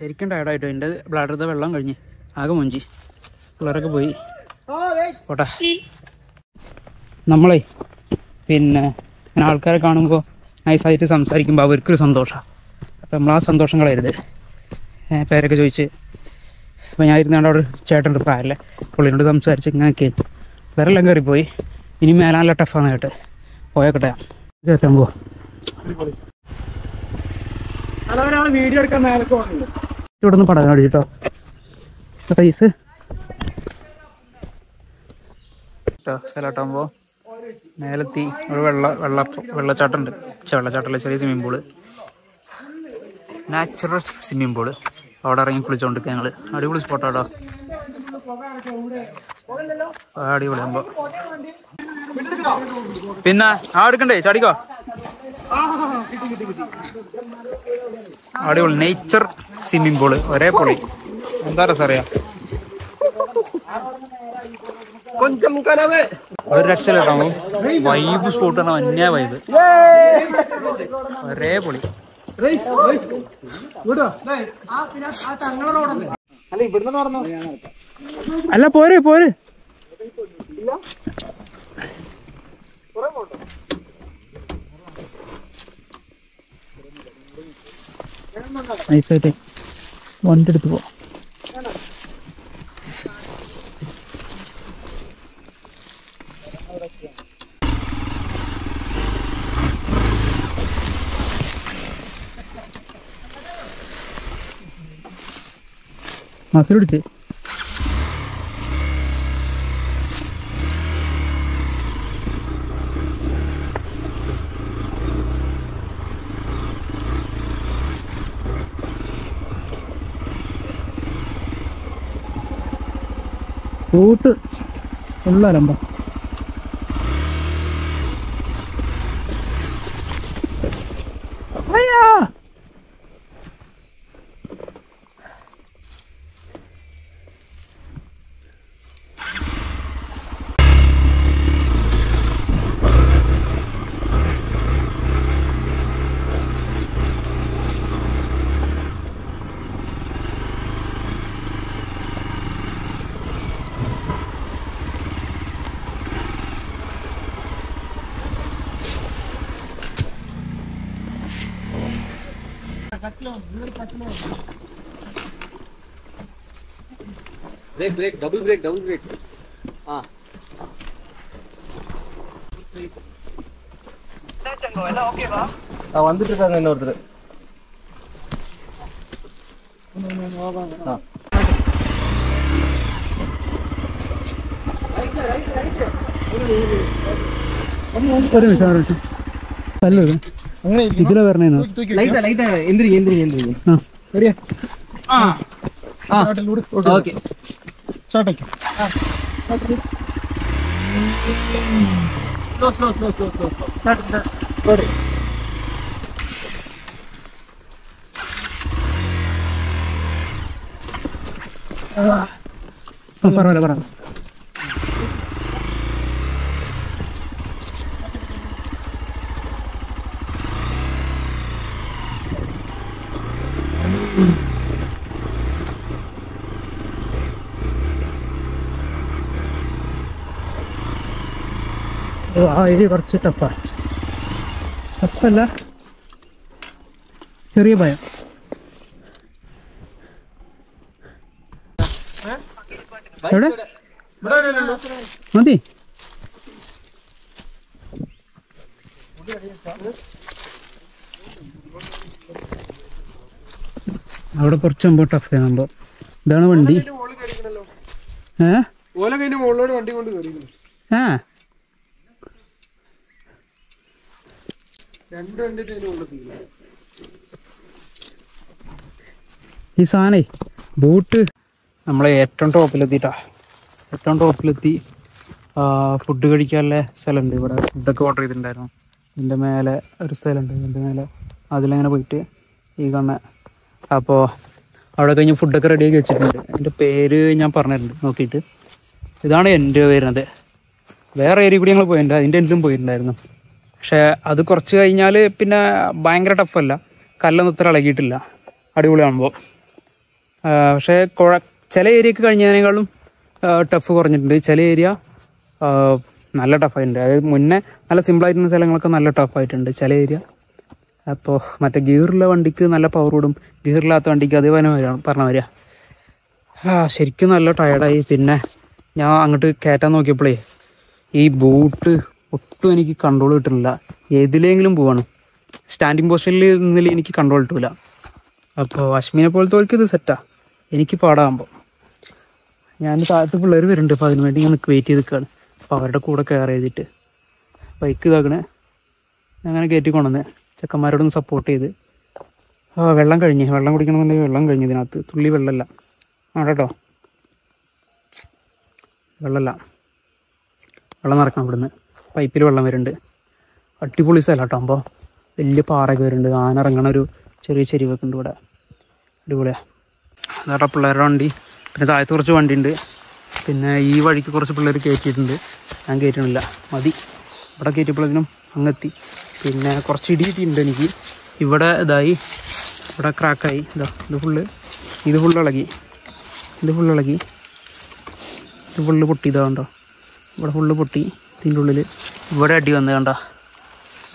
ശരിക്കും ടയർഡായിട്ടോ. എൻ്റെ ബ്ലാഡറിന്റെ വെള്ളം കഴിഞ്ഞ് ആകെ മൊഞ്ചി. പിള്ളേരൊക്കെ പോയി പോട്ടെ. നമ്മളെ പിന്നെ ഇങ്ങനെ ആൾക്കാരെ കാണുമ്പോൾ നൈസായിട്ട് സംസാരിക്കുമ്പോൾ അവർക്കൊരു സന്തോഷമാണ്. അപ്പം നമ്മൾ ആ സന്തോഷം കളയരുത്. പേരൊക്കെ ചോദിച്ച് അപ്പോൾ ഞാൻ ഇരുന്നാണ്ട് അവിടെ ചേട്ടൻ്റെ പ്രായമല്ലേ പുള്ളിനോട് സംസാരിച്ച് ഇങ്ങനെയൊക്കെ വേറെല്ലാം കയറിപ്പോയി. ഇനി മേലാനുള്ള ടഫാണ് കേട്ടെ. പോയേക്കട്ടെ കയറ്റാൻ പോവാ. വീഡിയോ എടുക്കാൻ മേലക്ക് ഇവിടെ നിന്ന് പടം കാണിച്ചിട്ടോ പൈസ് സ്ഥലമാട്ടാകുമ്പോൾ മേലെത്തി ഒരു വെള്ളച്ചാട്ടം ഉണ്ട്. വെള്ളച്ചാട്ടമല്ല, ചെറിയ swimming pool, natural swimming pool. അവിടെ ഇറങ്ങി കുളിച്ചോണ്ടിരിക്കുക ഞങ്ങൾ. അടിപൊളി സ്പോട്ടാട്ടോ, അടിപൊളിയാകുമ്പോ. പിന്നെ ആ എടുക്കണ്ടേ ചാടിക്കോ. അടിപൊളി നേച്ചർ സ്വിമ്മിംഗ് പൂള്, ഒരേ പൊളി. എന്താ രസം അറിയാം. ഒരു രക്ഷയിലുണ്ടാവും. വൈബ് സ്പോട്ട് പറഞ്ഞാൽ വന്യ വൈബ്, ഒരേ പൊളി. അല്ല പോര് പോര്. നൈസായിട്ട് വണ്ടി എടുത്ത് പോ. മസിൽ പിടിച്ച് റൂട്ട് ഉള്ളരമ്പ. ब्रेक डबल ब्रेक हाँ வந்துட்டு இருக்காங்க இன்னொருத்தர். ഒരു നിമിഷം നല്ലത് ഇതിലെ വരണേ. ലൈറ്റാ എந்திരിക്കും റെഡിയാ. Okay start. പറ പറ. ആ ഏരിയ കുറച്ച് ടഫല്ല, ചെറിയ ഭയം. എവിടെ മതി. അവിടെ കുറച്ചാകുമ്പോ ടഫ് ആകുമ്പോ. ഇതാണ് വണ്ടി. ഈ സാധനേ ബോട്ട് നമ്മളെ ഏറ്റവും ടോപ്പിലെത്തി ഫുഡ് കഴിക്കാനുള്ള സ്ഥലമുണ്ട് ഇവിടെ. ഫുഡൊക്കെ ഓർഡർ ചെയ്തിട്ടുണ്ടായിരുന്നു. ഇതിൻ്റെ മേലെ ഒരു സ്ഥലമുണ്ട്, ഇതിൻ്റെ മേലെ അതിലങ്ങനെ പോയിട്ട് ഈ കാണുന്ന. അപ്പോൾ അവിടെ കഴിഞ്ഞ് ഫുഡൊക്കെ റെഡിയാക്കി വെച്ചിട്ടുണ്ട്. എൻ്റെ പേര് ഞാൻ പറഞ്ഞിട്ടുണ്ട് നോക്കിയിട്ട്. ഇതാണ് എൻ്റെ വരുന്നത്. വേറെ ഏരിയ കൂടി ഞങ്ങൾ പോയിട്ടുണ്ട്, അതിൻ്റെ എല്ലാം പോയിട്ടുണ്ടായിരുന്നു. പക്ഷേ അത് കുറച്ച് കഴിഞ്ഞാൽ പിന്നെ ഭയങ്കര ടഫല്ല, കല്ലൊന്നും ഇത്ര ഇളകിയിട്ടില്ല, അടിപൊളിയാകുമ്പോൾ. പക്ഷേ ചില ഏരിയക്ക് കഴിഞ്ഞതിനേക്കാളും ടഫ് കുറഞ്ഞിട്ടുണ്ട്. ചില ഏരിയ നല്ല ടഫായിട്ടുണ്ട്. അതായത് മുന്നേ നല്ല സിമ്പിളായിരുന്ന സ്ഥലങ്ങളൊക്കെ നല്ല ടഫായിട്ടുണ്ട് ചില ഏരിയ. അപ്പോൾ മറ്റേ ഗിയറുള്ള വണ്ടിക്ക് നല്ല പവർ കൂടും, ഗിയറില്ലാത്ത വണ്ടിക്ക് അതേപോലെ പറഞ്ഞ വരിക. ശരിക്കും നല്ല ടയർഡായി. പിന്നെ ഞാൻ അങ്ങോട്ട് കയറ്റാൻ നോക്കിയപ്പോഴേ ഈ ബൂട്ട് ഒട്ടും എനിക്ക് കൺട്രോൾ കിട്ടുന്നില്ല. ഏതിലെങ്കിലും പോവാണ്, സ്റ്റാൻഡിങ് പൊസിഷനിൽ നിന്നിൽ എനിക്ക് കൺട്രോൾ കിട്ടില്ല. അപ്പോൾ അശ്മിനെ പോലത്തെ ഇത് സെറ്റാ, എനിക്ക് പാടാകുമ്പോൾ. ഞാൻ താഴത്ത് പിള്ളേർ വരുന്നുണ്ട്, അപ്പോൾ അതിന് വേണ്ടി ഞാൻ വെയിറ്റ് ചെയ്ത് നിൽക്കുകയാണ്. അപ്പോൾ അവരുടെ കൂടെ കെയർ ചെയ്തിട്ട് ബൈക്ക് ഇതാക്കണേ അങ്ങനെ കയറ്റി കൊണ്ടുവന്ന് ചെക്കന്മാരോടൊന്ന് സപ്പോർട്ട് ചെയ്ത്. വെള്ളം കുടിക്കണമെന്നുണ്ടെങ്കിൽ വെള്ളം കഴിഞ്ഞ്, ഇതിനകത്ത് തുള്ളി വെള്ളമല്ല കേട്ടോ, വെള്ളം നിറക്കണം. ഇവിടുന്ന് പൈപ്പിൽ വെള്ളം വരുന്നുണ്ട്. അടിപൊളി സ്ഥലം കേട്ടോ. അപ്പോൾ വലിയ പാറയൊക്കെ വരുന്നുണ്ട്, ആന ഇറങ്ങണ ഒരു ചെറിയ ചെരിവൊക്കെ ഉണ്ട് ഇവിടെ, അടിപൊളിയാണ്. അതാട്ടോ പിള്ളേരുടെ വണ്ടി. പിന്നെ താഴത്ത് കുറച്ച് വണ്ടിയുണ്ട്. പിന്നെ ഈ വഴിക്ക് കുറച്ച് പിള്ളേർ കയറ്റിയിട്ടുണ്ട്, ഞാൻ കയറ്റണില്ല, മതി. ഇവിടെ കയറ്റിയപ്പോഴതിനും അങ്ങെത്തി. പിന്നെ കുറച്ച് ഇടി കിട്ടിയിട്ടുണ്ട് എനിക്ക്. ഇവിടെ ഇതായി, ഇവിടെ ക്രാക്കായി, ഇത് ഫുള്ള് ഇളകി, ഇത് ഫുള്ള് പൊട്ടി. ഇതാണ്ടോ ഇവിടെ ഫുള്ള് പൊട്ടി. ഇതിൻ്റെ ഉള്ളിൽ ഇവിടെ അടി വന്നത് കണ്ടോ,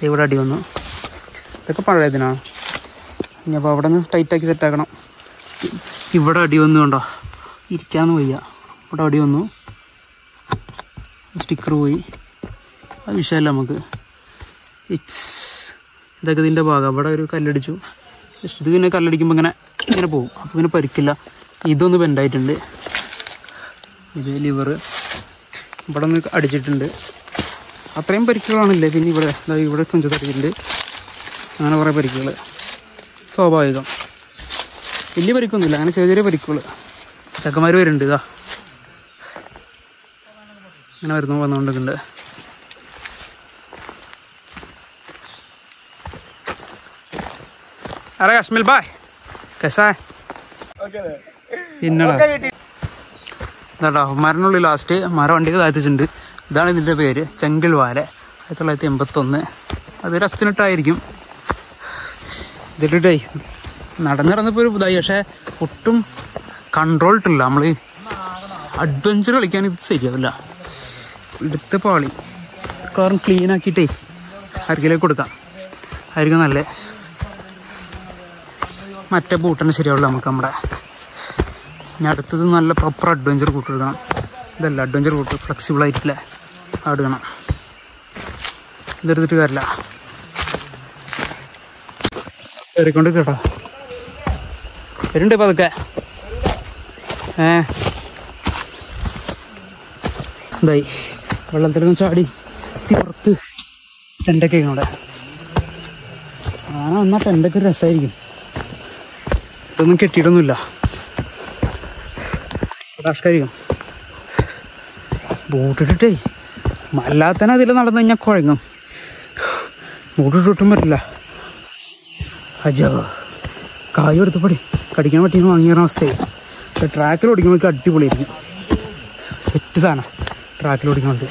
ഇവിടെ അടി വന്നു. ഇതൊക്കെ പഴയതിനാണ്. ഇനി അപ്പോൾ അവിടെ നിന്ന് ടൈറ്റാക്കി സെറ്റാക്കണം. ഇവിടെ അടി വന്നു കണ്ടോ, ഇരിക്കാമെന്ന് വയ്യ. ഇവിടെ അടി വന്നു, സ്റ്റിക്കർ പോയി, അത് വിഷയമല്ല നമുക്ക്. ഇതൊക്കെ ഇതിൻ്റെ ഭാഗം. ഇവിടെ ഒരു കല്ലടിച്ചു, ഇത് പിന്നെ കല്ലടിക്കുമ്പോൾ ഇങ്ങനെ പോകും, അപ്പോൾ പിന്നെ പരിക്കില്ല. ഇതൊന്ന് ബെൻഡായിട്ടുണ്ട്, ഇത് ലിവർ ഇവിടെ ഒന്ന് അടിച്ചിട്ടുണ്ട്. അത്രയും പരിക്കുകളാണില്ലേ. പിന്നെ ഇവിടെ സഞ്ചി തട്ടിയിട്ടുണ്ട്, അങ്ങനെ കുറേ പരിക്കുകൾ സ്വാഭാവികം. വലിയ പരിക്കൊന്നുമില്ല, അങ്ങനെ ചെറിയ ചെറിയ പരിക്കുകൾ. ചെക്കന്മാർ വരുന്നുണ്ട്, ഇങ്ങനെ വന്നുകൊണ്ടിരിക്കുന്നുണ്ട്. अरे अश्मिल भाई कैसा है? ഇന്നടാ ഇതാട്ടോ മരനുള്ളിൽ ലാസ്റ്റ് മരം വണ്ടിക്ക് താഴ്ത്തിച്ചിട്ടുണ്ട്. ഇതാണ് ഇതിൻ്റെ പേര്, ചെങ്കൽ വാല, 1981. അത് രസത്തിനിട്ടായിരിക്കും. ഇതിട്ടിട്ടേ നടന്നിറന്നപ്പോൾ ഒരു ഇതായി, പക്ഷേ ഒട്ടും കൺട്രോൾ ഇട്ടില്ല. നമ്മൾ അഡ്വഞ്ചർ കളിക്കാൻ ഇത് ശരിയാവില്ല. എടുത്ത പാളി കാരണം ക്ലീൻ ആക്കിയിട്ടേ ആർക്കിലേക്ക് കൊടുക്കാം, ആയിരിക്കും നല്ലേ. മറ്റേ ബൂട്ടിന് ശരിയാവില്ല നമുക്ക്. നമ്മുടെ ഇനി അടുത്തത് നല്ല പ്രോപ്പർ അഡ്വഞ്ചർ ബൂട്ട് എടുക്കണം. ഇതല്ല അഡ്വഞ്ചർ ബൂട്ട്, ഫ്ലെക്സിബിൾ ആയിട്ടില്ല, എടുക്കണം. ഇതെടുത്തിട്ട് കാര്യമില്ല. കയറിക്കൊണ്ട് കേട്ടോ വരുന്നുണ്ട് ഇപ്പം അതൊക്കെ. എന്തായി വെള്ളത്തിലൊന്നും ചാടി പുറത്ത് ടെൻ്റൊക്കെ അവിടെ. ആന വന്നാൽ ടെൻ്റൊക്കെ രസമായിരിക്കും. ഇതൊന്നും കെട്ടിയിട്ടൊന്നുമില്ല, കഷ്കരിക്കും. ബൂട്ടിട്ടിട്ടേ അല്ലാത്തന്നെ അതിൽ നടന്നു കഴിഞ്ഞാൽ കുഴങ്ങും. ബൂട്ടിട്ടൊട്ടും പറ്റില്ല. അജോ കായ് എടുത്തപ്പടി കടിക്കാൻ പറ്റിയെന്ന് വാങ്ങിയ അവസ്ഥയായി. പക്ഷെ ട്രാക്കിൽ ഓടിക്കുമ്പോഴേക്ക് അടിപൊളിയായിരിക്കും, സെറ്റ് സാധനം ട്രാക്കിൽ ഓടിക്കുന്നത്.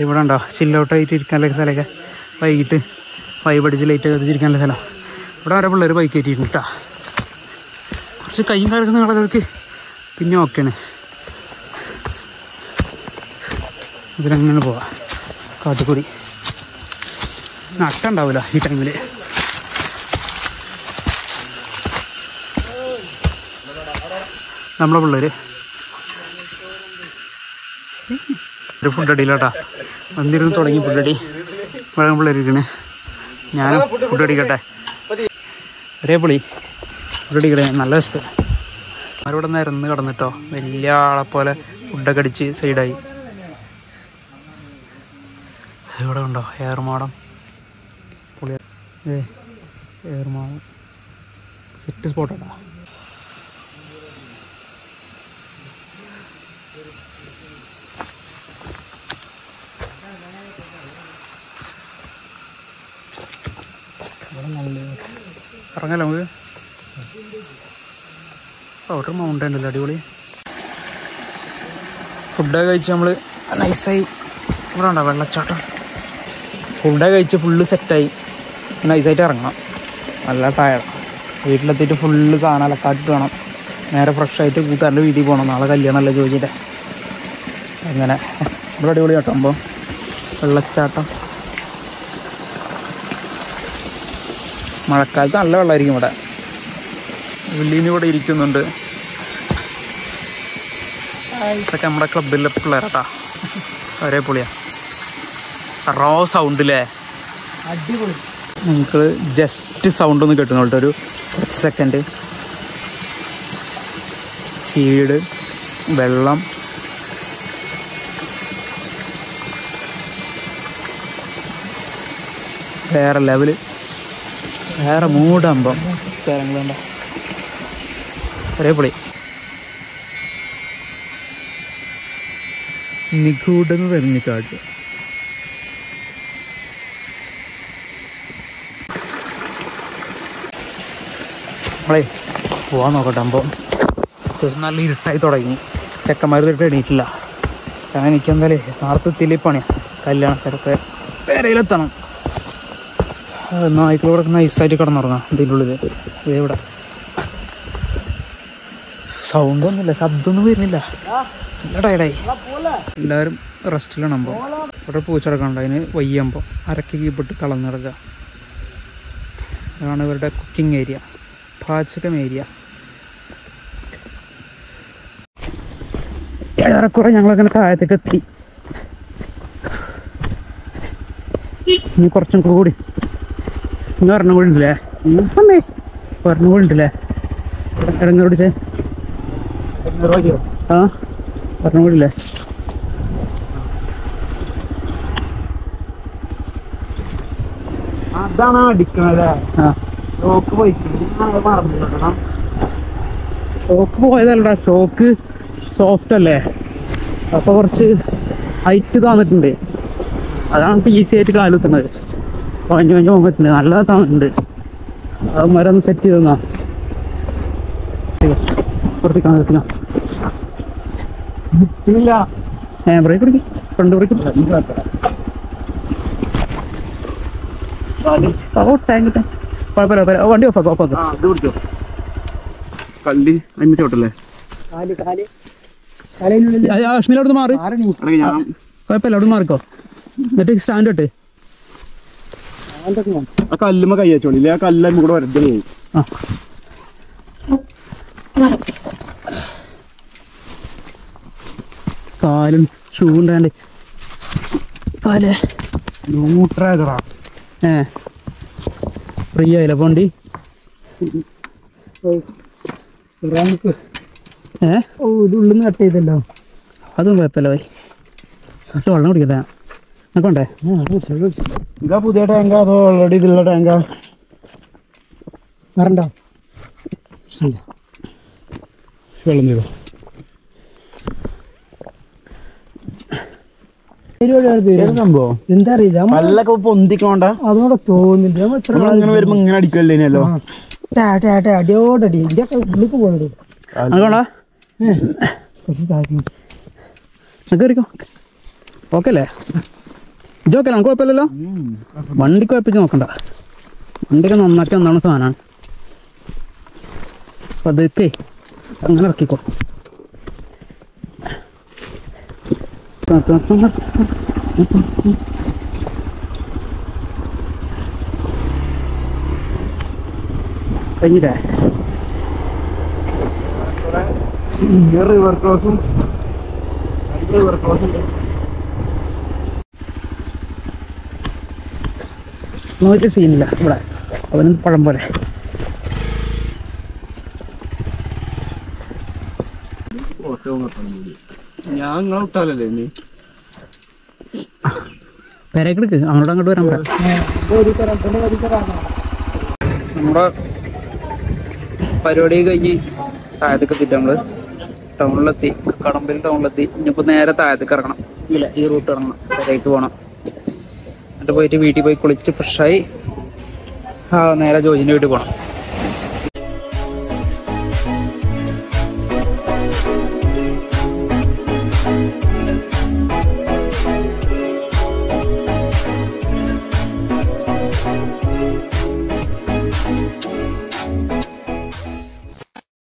ഇവിടെ ഉണ്ടോ ചില്ലൗട്ടായിട്ട് ഇരിക്കാനുള്ള സ്ഥലമൊക്കെ, വൈകിട്ട് വൈബടിച്ച് ലൈറ്റ് കത്തിച്ചിരിക്കാനുള്ള സ്ഥലം. ഇവിടെ വരെ പിള്ളേർ ബൈക്ക് കയറ്റിയിട്ടുണ്ട് കേട്ടോ. കുറച്ച് കയ്യും കിടക്കുന്ന ആളുകൾക്ക് പിന്നെ ഓക്കെയാണ്, ഇതിലങ്ങനെ പോവാം. കാട്ടുകൂടി നട്ടുണ്ടാവില്ല ഈ ടൈമിൽ. നമ്മളെ പിള്ളേർ ഒരു ഫുഡടിയിലോട്ടാ വന്നിരുന്ന് തുടങ്ങി. ഫുഡടി വേഗം പിള്ളേരിക്കണേ, ഞാനും ഫുഡടിക്കട്ടെ. ഒരേ പൊളി ഫുഡടിക്കട്ടെ, നല്ല ഇഷ്ടം. അവരോട് നിരന്ന് കിടന്നിട്ടോ, വലിയ ആളെപ്പോലെ ഫുഡൊക്കെ അടിച്ച് സൈഡായി. ഇവിടെ ഉണ്ടോ ഏർമാടം, പൊളി ഏർമാടം സെറ്റ് സ്പോട്ടാ. ഇറങ്ങല്ലോ നമുക്ക്. ഒരു മൗണ്ടൻ ഉണ്ടല്ലോ, അടിപൊളി. ഫുഡൊക്കെ കഴിച്ച് നമ്മൾ നൈസായി. ഇവിടെ ഉണ്ടോ വെള്ളച്ചാട്ടം? ഫുഡൊക്കെ കഴിച്ച് ഫുള്ള് സെറ്റായി നൈസായിട്ട് ഇറങ്ങണം. നല്ല ടയർഡ്. വീട്ടിലെത്തിയിട്ട് ഫുള്ള് സാധനമൊക്കെ കാട്ടിട്ട് വേണം നേരെ ഫ്രഷായിട്ട് കൂട്ടുകാരൻ്റെ വീട്ടിൽ പോകണം. നാളെ കല്യാണമല്ല ചോദിച്ചിട്ട്. അങ്ങനെ ഇവിടെ അടിപൊളി കേട്ടോ. അപ്പോൾ വെള്ളച്ചാട്ടം മഴക്കാലത്ത് നല്ല വെള്ളമായിരിക്കും ഇവിടെ. വില്ലീന് ഇവിടെ ഇരിക്കുന്നുണ്ട്. ഇതൊക്കെ നമ്മുടെ ക്ലബിലെ പിള്ളേരാട്ടാ. ഒരേ പൊളിയാ. റോ സൗണ്ടില്ലേ, അടിപൊളി. നിങ്ങൾക്ക് ജസ്റ്റ് സൗണ്ട് ഒന്ന് കിട്ടുന്നുണ്ട് ഒരു സെക്കൻഡ്. ചീട്, വെള്ളം, വേറെ ലെവല്, വേറെ മൂടാകുമ്പം സ്ഥലങ്ങളുണ്ടോ ഒരേ പൊളി. നിഗൂഢെന്ന് തെരഞ്ഞു കാട്ട്. നമ്മളേ പോവാൻ നോക്കട്ടെ. അപ്പോൾ അത്യാവശ്യം നല്ല ഇരുട്ടായി തുടങ്ങി. ചെക്കന്മാർ തൊട്ട് എണീറ്റില്ല. കാരണം എനിക്കെന്തായാലേ നാളത്തെ തിലിപ്പണിയാണ്. കല്യാണക്കാരൊക്കെ പെരയിലെത്തണം. നായ്ക്കളോടൊക്കെ നൈസായിട്ട് കിടന്നുറങ്ങാം ഇതിൻ്റെ ഉള്ളിൽ. ഇവിടെ സൗണ്ടൊന്നുമില്ല, ശബ്ദമൊന്നും വരുന്നില്ല. നല്ല ടയർഡായി. എല്ലാവരും റെസ്റ്റിലാണ്. അപ്പോൾ ഇവിടെ പൂച്ചടക്കമുണ്ട്. അതിന് വയ്യുമ്പോൾ അരക്ക് കീപ്പിട്ട് കളഞ്ഞിറക്കുക. അതാണ് ഇവരുടെ കുക്കിംഗ് ഏരിയ, പാചകം ഏരിയ. ഏറെക്കുറെ ഞങ്ങളങ്ങനെ താഴത്തേക്ക് എത്തി. ഇനി കുറച്ചും കൂടി. ഇനി ഒരെണ്ണം കൂടി ഉണ്ടല്ലേ? ഒരെണ്ണം കൂടി ഉണ്ടല്ലേ? ഇടങ്ങ പിടിച്ചേ. ആ ഒരെണ്ണം കൂടി ഇല്ലേ? അതാണ് അടിക്കണല്ലേ. ആ ഷോക്ക് പോയി. ഷോക്ക് പോയതല്ലടാ, ഷോക്ക് സോഫ്റ്റ് അല്ലേ, അപ്പോൾ കുറച്ച് ഹൈറ്റ് താന്നിട്ടുണ്ട്. അതാണ് ഇപ്പോൾ ഈസി ആയിട്ട് കാലുത്തുന്നത്. പഞ്ഞു പഞ്ഞു പോകാൻ പറ്റുന്നത്. നല്ല താന്നിട്ടുണ്ട്. അത് മരം സെറ്റ് ചെയ്തെന്നാ പുറത്തേക്കാണ് എത്തിക്കാം. ബ്രേക്ക് പിടിക്കും, ഫ്രണ്ട് ബ്രേക്ക്. ഓ ടാങ്ക് കുഴപ്പമില്ല. വണ്ടി ഓഫാക്കാം. കല്ല് അതിന്റെ ചോട്ടല്ലേ? അശ്മിൽ അവിടെ മാറി. കുഴപ്പമില്ല, അവിടെ മാറിക്കോ. എന്നിട്ട് സ്റ്റാൻഡ് ഇട്ട് ആ കല്ലുമ്മ കൈ വെച്ചോളില്ലേ? ആ കല്ലും കൂടെ വരട്ടെ. ആ കാലും ഷൂ ഉണ്ടാണ്ട് കാല് ന്യൂട്രായതടാ. ഫ്രീ ആയില്ല പോണ്ടി. ഓ ഇത് ഉള്ളിൽ നിന്ന് കട്ട് ചെയ്തല്ലോ. അതും കുഴപ്പമില്ല. പോയി കുറച്ച് വെള്ളം കുടിക്കട്ടെ. നോക്കണ്ടേ? ഇതാ പുതിയ ടാങ്കാ അതോ ഓൾറെഡി ഇതുള്ള ടാങ്കാ? വരണ്ടോ? വെള്ളം ചെയ്തോ. സംഭവം എന്താ അറിയില്ല. പല്ലൊക്കെ പൊന്തിക്കോണ്ട അതോടെ തോന്നില്ല. വരുമ്പോ ഇങ്ങനെ അടിക്കല്ലേനല്ലോ. അടിയോടടി ഇതിന്റെയൊക്കെ ഉള്ളിക്ക് പോകണ്ടേ. ഓക്കെ അല്ലേ? ഇതൊക്കെ നമുക്ക് കുഴപ്പമില്ലല്ലോ. വണ്ടിക്ക് കുഴപ്പിച്ച് നോക്കണ്ട. വണ്ടിയൊക്കെ നന്നാക്കി ഒന്നാണ് സാധനമാണ്. അപ്പം അതൊക്കെ അങ്ങനെ ഇറക്കിക്കോ. കഴിഞ്ഞില്ലേ? റിവർ ക്രോസും ഒരു സീനില്ല ഇവിടെ. അവനും പഴം പോലെ. ഞാൻ നിങ്ങളെ വിട്ടാലല്ലേ നീ പെരക്കെടുക്ക്. അങ്ങോട്ട് അങ്ങോട്ട് വരാൻ പറയാം. നമ്മുടെ പരിപാടി കഴിഞ്ഞ് താഴത്തേക്ക് എത്തിയിട്ട് നമ്മള് ടൗണിലെത്തി. കടമ്പൽ ടൗണിലെത്തി. ഇനിയിപ്പോൾ നേരെ താഴത്തേക്ക് ഇറങ്ങണം. ഇല്ല, ഈ റൂട്ട് ഇറങ്ങണം. പെരയ്ക്ക് പോകണം. എന്നിട്ട് പോയിട്ട് വീട്ടിൽ പോയി കുളിച്ച് ഫ്രഷായി നേരെ ജോജിൻ്റെ വീട്ടിൽ പോകണം.